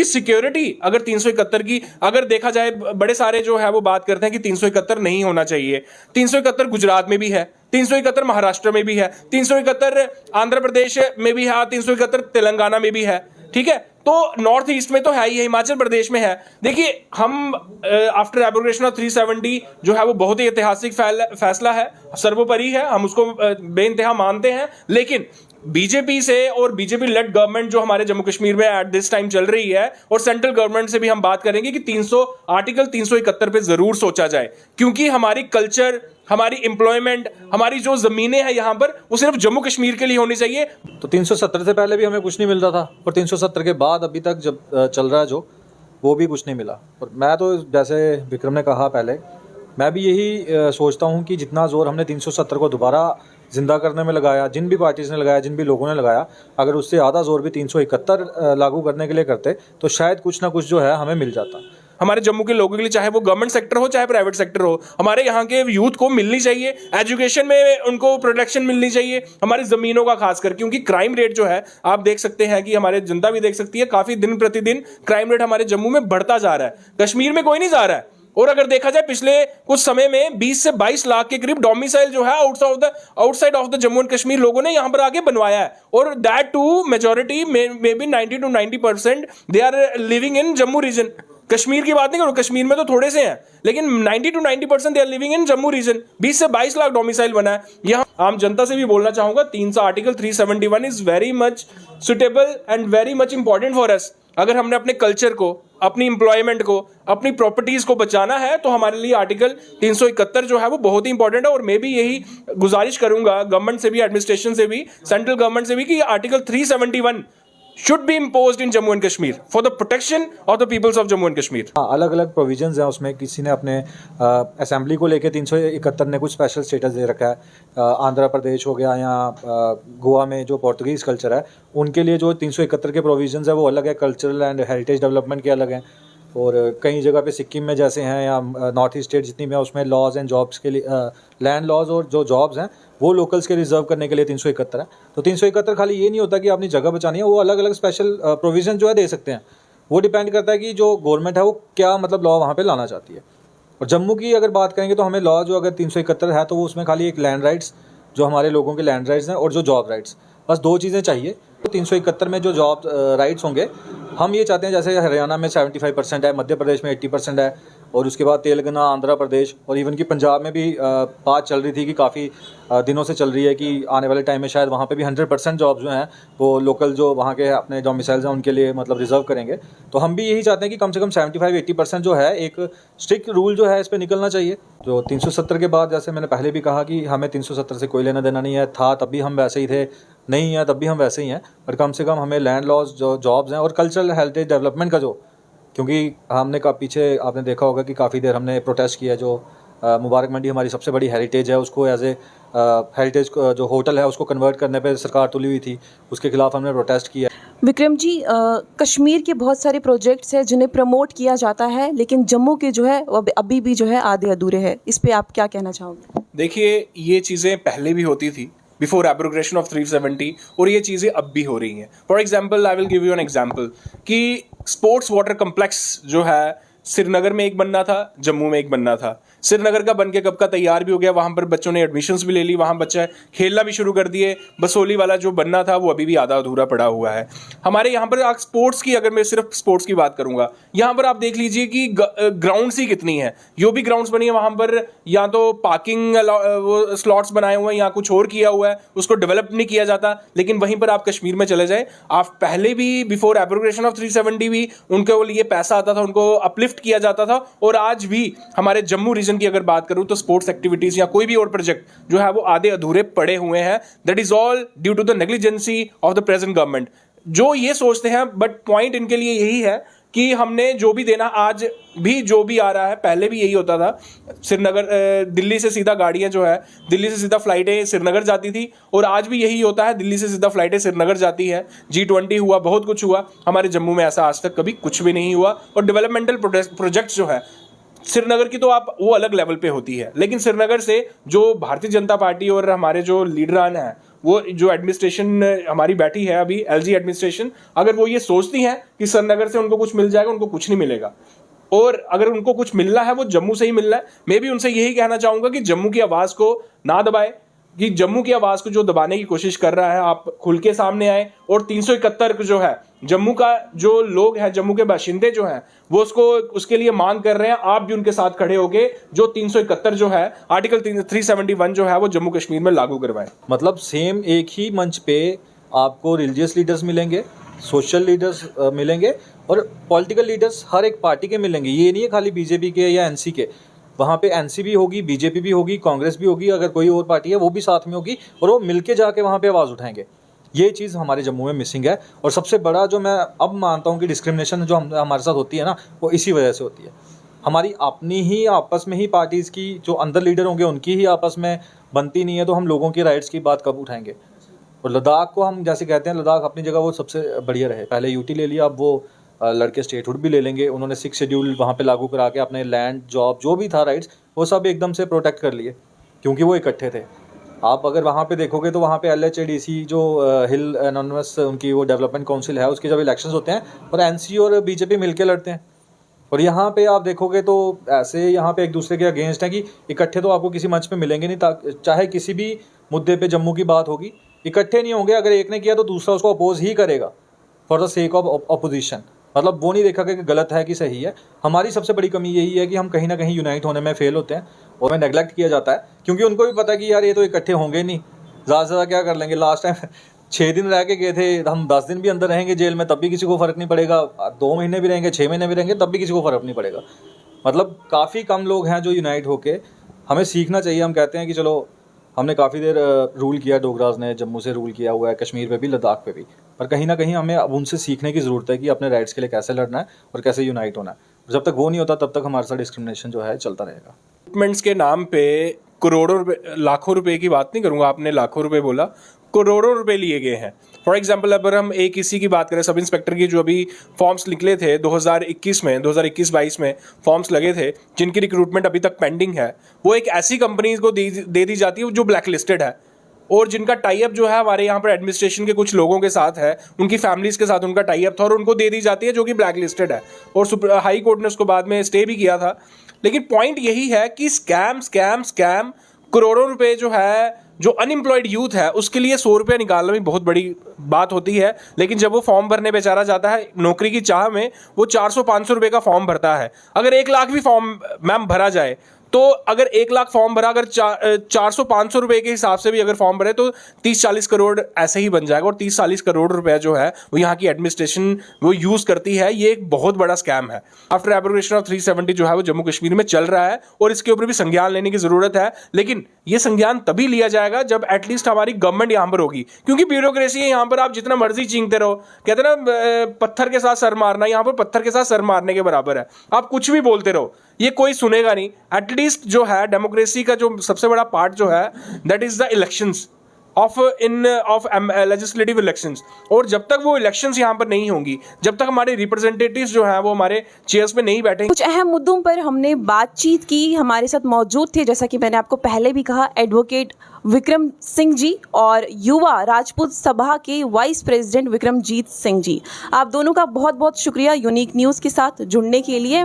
क्योंकि सिक्योरिटी अगर 371 की अगर देखा जाए, बड़े सारे जो है वो बात करते हैं कि 371 नहीं होना चाहिए। 371 गुजरात में भी है, 371 महाराष्ट्र में भी है, 371 आंध्र प्रदेश में भी है, 371 तेलंगाना में भी है, ठीक है। तो नॉर्थ ईस्ट में तो है ही है, हिमाचल प्रदेश में है। देखिए हम आफ्टर एब्रोगेशन ऑफ 370 जो है वो बहुत ही ऐतिहासिक फैसला है, सर्वोपरि है, हम उसको बेइंतहा मानते हैं। लेकिन बीजेपी से और बीजेपी लेड गवर्नमेंट जो हमारे जम्मू कश्मीर में एट दिस टाइम चल रही है, और सेंट्रल गवर्नमेंट से भी हम बात करेंगे कि आर्टिकल 371 पे जरूर सोचा जाए, क्योंकि हमारी कल्चर, हमारी एम्प्लॉयमेंट, हमारी जो जमीनें हैं यहां पर, वो सिर्फ जम्मू कश्मीर के लिए होनी चाहिए। तो 370 से पहले भी हमें कुछ नहीं मिल रहा था, और 370 के बाद अभी तक जब चल रहा है जो, वो भी कुछ नहीं मिला। और मैं तो जैसे विक्रम ने कहा पहले, मैं भी यही सोचता हूँ कि जितना जोर हमने 370 को दोबारा जिंदा करने में लगाया, जिन भी पार्टीज़ ने लगाया, जिन भी लोगों ने लगाया, अगर उससे आधा जोर भी 371 लागू करने के लिए करते तो शायद कुछ ना कुछ जो है हमें मिल जाता। हमारे जम्मू के लोगों के लिए, चाहे वो गवर्नमेंट सेक्टर हो चाहे प्राइवेट सेक्टर हो, हमारे यहाँ के यूथ को मिलनी चाहिए, एजुकेशन में उनको प्रोटेक्शन मिलनी चाहिए, हमारी ज़मीनों का खासकर, क्योंकि क्राइम रेट जो है आप देख सकते हैं कि हमारे जनता भी देख सकती है, काफ़ी दिन प्रतिदिन क्राइम रेट हमारे जम्मू में बढ़ता जा रहा है, कश्मीर में कोई नहीं जा रहा है। और अगर देखा जाए पिछले कुछ समय में 20 से 22 लाख के करीब डोमिसाइल जो है outside of the Jammu and Kashmir लोगों ने यहां पर आके बनवाया है, और that too majority maybe 90 to 90% they are living in Jammu region. Kashmir की बात नहीं करो, कश्मीर में तो थोड़े से हैं, लेकिन 90 to 90% they are living in Jammu region. 20 से 22 लाख डोमिसाइल बना है। यहां आम जनता से भी बोलना चाहूंगा, article 371 is very much suitable and very much important for us. अगर हमने अपने कल्चर को, अपनी एम्प्लॉयमेंट को, अपनी प्रॉपर्टीज को बचाना है, तो हमारे लिए आर्टिकल 371 जो है वो बहुत ही इंपॉर्टेंट है। और मैं भी यही गुजारिश करूंगा गवर्नमेंट से भी, एडमिनिस्ट्रेशन से भी, सेंट्रल गवर्नमेंट से भी, कि article 371 should be imposed in Jammu and Kashmir for the protection of the peoples of Jammu and Kashmir। अलग अलग प्रोविजंस हैं उसमें। किसी ने अपने असेंबली को लेके 371 ने कुछ स्पेशल स्टेटस दे रखा है। आंध्र प्रदेश हो गया या गोवा में जो पोर्तुगीज़ कल्चर है, उनके लिए जो 371 के प्रोविजंस है वो अलग है, कल्चरल एंड हेरिटेज डेवलपमेंट के अलग हैं। और कई जगह पे सिक्किम में जैसे हैं या नॉर्थ ईस्ट स्टेट जितनी में, उसमें लॉज एंड जॉब्स के लिए, लैंड लॉज और जो जॉब्स हैं वो लोकल्स के रिजर्व करने के लिए 371 है। तो 371 खाली ये नहीं होता कि आपने जगह बचानी है, वो अलग अलग स्पेशल प्रोविज़न जो है दे सकते हैं। वो डिपेंड करता है कि जो गवर्नमेंट है वो क्या मतलब लॉ वहाँ पे लाना चाहती है। और जम्मू की अगर बात करेंगे तो हमें लॉ जो अगर 371 है तो वो उसमें खाली एक लैंड राइट्स, जो हमारे लोगों के लैंड राइट्स हैं, और जो जॉब राइट्स, बस दो चीज़ें चाहिए। तो 371 में जो जॉब राइट्स होंगे, हम ये चाहते हैं जैसे हरियाणा में 75% है, मध्य प्रदेश में 80% है, और उसके बाद तेलंगाना, आंध्र प्रदेश और इवन कि पंजाब में भी बात चल रही थी कि काफ़ी दिनों से चल रही है कि आने वाले टाइम में शायद वहाँ पे भी 100% जॉब्स जो हैं वो लोकल जो वहाँ के अपने डोमिसाइल्स हैं उनके लिए मतलब रिजर्व करेंगे। तो हम भी यही चाहते हैं कि कम से कम 75-80% जो है एक स्ट्रिक्ट रूल जो है इस पर निकलना चाहिए। जो 370 के बाद, जैसे मैंने पहले भी कहा कि हमें 370 से कोई लेना देना नहीं है, था तब भी हम वैसे ही थे, नहीं है तब भी हम वैसे ही हैं, पर कम से कम हमें लैंड लॉज, जो जॉब्स हैं और कल्चरल हेरिटेज डेवलपमेंट का जो, क्योंकि हमने का पीछे आपने देखा होगा कि काफ़ी देर हमने प्रोटेस्ट किया। जो मुबारक मंडी हमारी सबसे बड़ी हेरिटेज है, उसको एज ए हेरिटेज जो होटल है उसको कन्वर्ट करने पे सरकार तुली हुई थी, उसके खिलाफ हमने प्रोटेस्ट किया। विक्रम जी, कश्मीर के बहुत सारे प्रोजेक्ट्स हैं जिन्हें प्रमोट किया जाता है, लेकिन जम्मू के जो है वो अभी भी जो है आधे अधूरे हैं। इस पे आप क्या कहना चाहोगे? देखिए, ये चीज़ें पहले भी होती थी बिफोर एब्रोगेशन ऑफ 370, और ये चीज़ें अब भी हो रही हैं। For example, I will give you an example कि स्पोर्ट्स वाटर कम्प्लेक्स जो है श्रीनगर में एक बनना था, जम्मू में एक बनना था। श्रीनगर का बन के कब का तैयार भी हो गया, वहाँ पर बच्चों ने एडमिशन्स भी ले ली, वहाँ बच्चे खेलना भी शुरू कर दिए। बसोली वाला जो बनना था वो अभी भी आधा अधूरा पड़ा हुआ है। हमारे यहाँ पर स्पोर्ट्स की, अगर मैं सिर्फ स्पोर्ट्स की बात करूँगा, यहाँ पर आप देख लीजिए कि ग्राउंड्स ही कितनी है। जो भी ग्राउंड्स बनी है वहाँ पर या तो पार्किंग वो स्लॉट्स बनाए हुए हैं या कुछ और किया हुआ है, उसको डेवलप नहीं किया जाता। लेकिन वहीं पर आप कश्मीर में चले जाए, आप पहले भी बिफोर एब्रोगेशन ऑफ 370 भी उनके लिए पैसा आता था, उनको अपलिफ्ट किया जाता था। और आज भी हमारे जम्मू रीजन की अगर बात करूं तो स्पोर्ट्स एक्टिविटीज या कोई भी और प्रोजेक्ट जो है वो आधे अधूरे पड़े हुए हैं। That is all due to the negligence of the present government, जो ये सोचते हैं। बट पॉइंट इनके लिए यही है कि हमने जो भी देना, आज भी जो भी आ रहा है, पहले भी यही होता था। श्रीनगर, दिल्ली से सीधा गाड़ियां जो है, दिल्ली से सीधा फ्लाइटें श्रीनगर जाती थी, और आज भी यही होता है, दिल्ली से सीधा फ्लाइटें श्रीनगर जाती है। G20 हुआ, बहुत कुछ हुआ, हमारे जम्मू में ऐसा आज तक कभी कुछ भी नहीं हुआ। और डेवलपमेंटल प्रोजेक्ट्स जो है श्रीनगर की तो आप वो अलग लेवल पे होती है, लेकिन श्रीनगर से जो भारतीय जनता पार्टी और हमारे जो लीडरान हैं वो जो एडमिनिस्ट्रेशन हमारी बैठी है अभी, एलजी एडमिनिस्ट्रेशन, अगर वो ये सोचती है कि श्रीनगर से उनको कुछ मिल जाएगा, उनको कुछ नहीं मिलेगा। और अगर उनको कुछ मिलना है वो जम्मू से ही मिलना है। मैं भी उनसे यही कहना चाहूंगा कि जम्मू की आवाज़ को ना दबाए, कि जम्मू की आवाज़ को जो दबाने की कोशिश कर रहा है, आप खुल के सामने आए। और 371 जो है जम्मू का, जो लोग हैं, जम्मू के बाशिंदे जो हैं, वो उसके लिए मांग कर रहे हैं। आप भी उनके साथ खड़े होके जो 371 जो है, आर्टिकल 371 जो है, वो जम्मू कश्मीर में लागू करवाएं। मतलब सेम एक ही मंच पे आपको रिलीजियस लीडर्स मिलेंगे, सोशल लीडर्स मिलेंगे और पॉलिटिकल लीडर्स हर एक पार्टी के मिलेंगे। ये नहीं है खाली बीजेपी के या एनसी के, वहाँ पे एनसी भी होगी, बीजेपी भी होगी, कांग्रेस भी होगी, अगर कोई और पार्टी है वो भी साथ में होगी और वो मिलके जाके वहाँ पे आवाज़ उठाएंगे। ये चीज़ हमारे जम्मू में मिसिंग है। और सबसे बड़ा जो मैं अब मानता हूँ कि डिस्क्रिमिनेशन जो हमारे साथ होती है ना, वो इसी वजह से होती है। हमारी अपनी ही आपस में ही पार्टीज़ की जो अंदर लीडर होंगे उनकी ही आपस में बनती नहीं है, तो हम लोगों की राइट्स की बात कब उठाएंगे। और लद्दाख को हम जैसे कहते हैं, लद्दाख अपनी जगह वो सबसे बढ़िया रहे, पहले यूटी ले लिया, अब वो लड़के स्टेटहुड भी ले लेंगे। उन्होंने 6 शेड्यूल वहाँ पे लागू करा के अपने लैंड, जॉब, जो भी था राइट्स, वो सब एकदम से प्रोटेक्ट कर लिए क्योंकि वो इकट्ठे थे। आप अगर वहाँ पे देखोगे तो वहाँ पे LHADC जो हिल एनोनमस उनकी वो डेवलपमेंट काउंसिल है, उसके जब इलेक्शंस होते हैं और एनसी और बीजेपी मिलके लड़ते हैं। और यहाँ पे आप देखोगे तो ऐसे यहाँ पे एक दूसरे के अगेंस्ट है कि इकट्ठे तो आपको किसी मंच पे मिलेंगे नहीं। चाहे किसी भी मुद्दे पे जम्मू की बात होगी, इकट्ठे नहीं होंगे। अगर एक ने किया तो दूसरा उसको अपोज ही करेगा for the sake of opposition. मतलब वो नहीं देखा कि गलत है कि सही है। हमारी सबसे बड़ी कमी यही है कि हम कहीं ना कहीं यूनाइट होने में फेल होते हैं और हमें नेगलेक्ट किया जाता है, क्योंकि उनको भी पता है कि यार ये तो इकट्ठे होंगे नहीं, ज़्यादा से ज़्यादा क्या कर लेंगे। लास्ट टाइम 6 दिन रह के गए थे हम, 10 दिन भी अंदर रहेंगे जेल में तब भी किसी को फ़र्क नहीं पड़ेगा, 2 महीने भी रहेंगे, 6 महीने भी रहेंगे तब भी किसी को फ़र्क नहीं पड़ेगा। मतलब काफ़ी कम लोग हैं जो यूनाइट होके, हमें सीखना चाहिए। हम कहते हैं कि चलो हमने काफ़ी देर रूल किया, डोगराज ने जम्मू से रूल किया हुआ है, कश्मीर पे भी, लद्दाख पे भी, पर कहीं ना कहीं हमें अब उनसे सीखने की ज़रूरत है कि अपने राइट्स के लिए कैसे लड़ना है और कैसे यूनाइट होना है। जब तक वो नहीं होता तब तक हमारे साथ डिस्क्रिमिनेशन जो है चलता रहेगा। डेवलपमेंट्स के नाम पे करोड़ों रुपए, लाखों रुपए की बात नहीं करूंगा, आपने लाखों रुपए बोला, करोड़ों रुपए लिए गए हैं। फॉर एग्जांपल अगर हम एक इसी की बात करें, सब इंस्पेक्टर की जो अभी फॉर्म्स निकले थे 2021-22 में फॉर्म्स लगे थे, जिनकी रिक्रूटमेंट अभी तक पेंडिंग है, वो एक ऐसी कंपनी को दे दी जाती है जो ब्लैक लिस्टेड है और जिनका टाई अप जो है हमारे यहाँ पर एडमिनिस्ट्रेशन के कुछ लोगों के साथ है, उनकी फैमिलीज के साथ उनका टाई अप था और उनको दे दी जाती है जो कि ब्लैक लिस्टेड है। और हाई कोर्ट ने उसको बाद में स्टे भी किया था। लेकिन पॉइंट यही है कि स्कैम स्कैम स्कैम, करोड़ों रुपए जो है, जो अनएम्प्लॉयड यूथ है उसके लिए 100 रुपये निकालना भी बहुत बड़ी बात होती है। लेकिन जब वो फॉर्म भरने बेचारा जाता है नौकरी की चाह में, वो 400-500 रुपये का फॉर्म भरता है। अगर 1 लाख भी फॉर्म मैम भरा जाए तो अगर 1 लाख फॉर्म भरा, अगर 400-500 रुपए के हिसाब से भी अगर फॉर्म भरे तो 30-40 करोड़ ऐसे ही बन जाएगा। और 30-40 करोड़ रुपए जो है वो यहाँ की एडमिनिस्ट्रेशन वो यूज़ करती है। ये एक बहुत बड़ा स्कैम है। आफ्टर एब्रोगेशन ऑफ 370 जो है वो जम्मू कश्मीर में चल रहा है और इसके ऊपर भी संज्ञान लेने की ज़रूरत है। लेकिन ये संज्ञान तभी लिया जाएगा जब एटलीस्ट हमारी गवर्नमेंट यहाँ पर होगी, क्योंकि ब्यूरोक्रेसी है यहाँ पर। आप जितना मर्जी चींगते रहो, कहते ना पत्थर के साथ सर मारना, यहाँ पर पत्थर के साथ सर मारने के बराबर है। आप कुछ भी बोलते रहो, ये कोई सुनेगा नहीं। एटलीस्ट जो है डेमोक्रेसी का जो सबसे बड़ा पार्ट जो है, that is the elections of legislative elections. और जब तक वो इलेक्शंस यहाँ पर नहीं होंगी, जब तक हमारे रिप्रेजेंटेटिव्स जो हैं वो हमारे चेयर्स पे नहीं बैठेंगे। कुछ अहम मुद्दों पर हमने बातचीत की। हमारे साथ मौजूद थे, जैसा कि मैंने आपको पहले भी कहा, एडवोकेट विक्रम सिंह जी और युवा राजपूत सभा के वाइस प्रेसिडेंट विक्रमजीत सिंह जी। आप दोनों का बहुत बहुत शुक्रिया यूनिक न्यूज़ के साथ जुड़ने के लिए।